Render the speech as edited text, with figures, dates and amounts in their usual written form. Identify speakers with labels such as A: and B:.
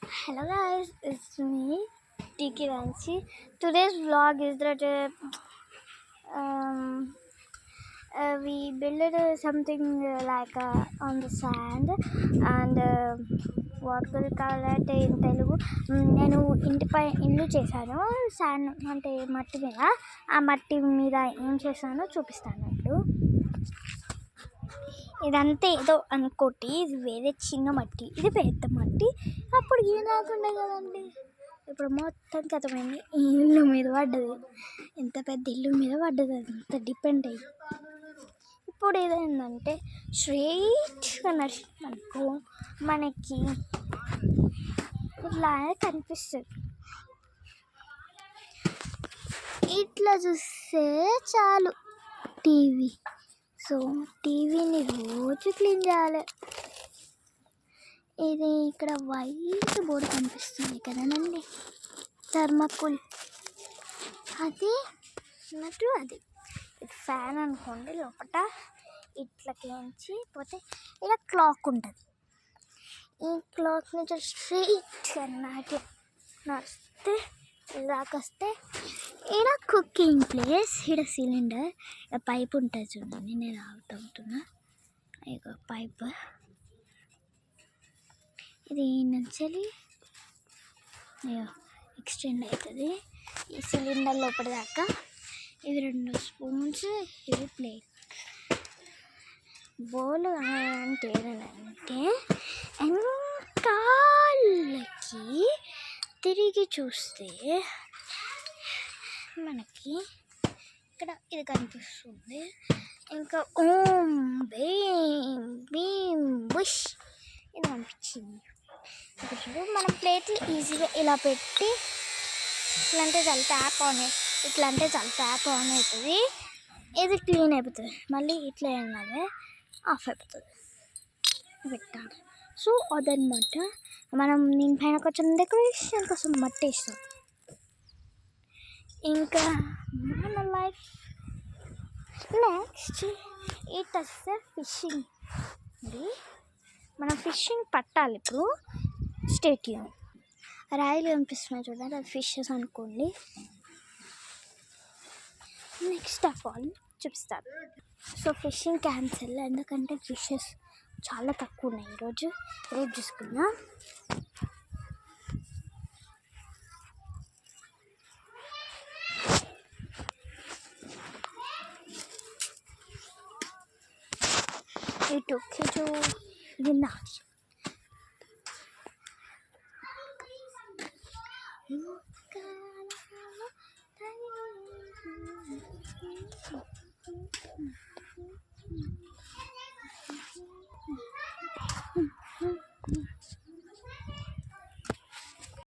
A: Hello guys, it's me, Tiki Vanchi. Today's vlog is that we built something on the sand and what will call that in Telugu. నేను ఇల్లు చేశాను sand అంటే మట్టి మీద. ఆ మట్టి మీద ఏం చేశానో చూపిస్తాను ఇప్పుడు. ఇదంతా ఏదో అనుకోటి, ఇది వేరే చిన్న మట్టి, ఇది పెద్ద మట్టి. అప్పుడు ఏనాకుండే కదండి, ఇప్పుడు మొత్తం కథమైంది. ఈ ఇల్లు మీద పడ్డది, ఎంత పెద్ద ఇల్లు మీద పడ్డది, అంత డిపెండ్ అయ్యి. ఇప్పుడు ఏదైందంటే స్ట్రైట్గా నడిచిననుకో మనకి ఇట్లా కనిపిస్తుంది. ఇట్లా చూస్తే చాలు టీవీ. సో టీవీని రోజు క్లీన్ చేయాలి. ఇది ఇక్కడ వైట్ బోర్డు కనిపిస్తుంది కదండి, థర్మాకోల్. అది అన్నట్టు అది ఫ్యాన్ అనుకోండి. లోపల ఇట్లా క్లీన్చి పోతే ఇలా క్లాక్ ఉంటుంది. ఈ క్లాక్ నుంచి స్ట్రైట్గా నడిస్తే ఇలాకొస్తే ఈడ కుకింగ్ ప్లేస్, ఈడ సిలిండర్, పైప్ ఉంటుంది చూడండి. నేను అవుతున్నా ఇక పైప్ ఇది నుంచి ఎక్స్టెండ్ అవుతుంది ఈ సిలిండర్ లోపల దాకా. ఇవి 2 స్పూన్స్, ఇవి ప్లేట్. బౌల్ అంటే ఏంటంటే వెనకాలకి తిరిగి చూస్తే మనకి ఇక్కడ ఇది కనిపిస్తుంది. ఇంకా ఓం భీం భీం బుష్ ఇది కనిపించింది. ఇప్పుడు మనం ప్లేట్లు ఈజీగా ఇలా పెట్టి ఇట్లా అంటే చాలా ట్యాప్ ఆన్, ఇట్లా అంటే చాలా ట్యాప్ ఆన్ అవుతుంది. ఇది క్లీన్ అయిపోతుంది. మళ్ళీ ఇట్లా అయినాదే ఆఫ్ అయిపోతుంది. పెట్టాలి. సో అదనమాట. మనం దీనిపైన కొంచెం డెకరేషన్ కోసం మట్టి వేస్తాం. ఇంకా మన లైఫ్ నెక్స్ట్ ఇట్ వస్తే ఫిషింగ్. మనం ఫిషింగ్ పట్టాలి ఇప్పుడు. స్టేట్యూన్ రాయిలు కనిపిస్తున్నాయి చూడండి, అది ఫిషెస్ అనుకోండి. నెక్స్ట్ ఆఫ్ ఆల్ చూపిస్తాను. సో ఫిషింగ్ క్యాన్సిల్, ఎందుకంటే ఫిషెస్ చాలా తక్కువ ఉన్నాయి. ఈరోజు రేపు చూసుకున్నా. It took it to the nurse.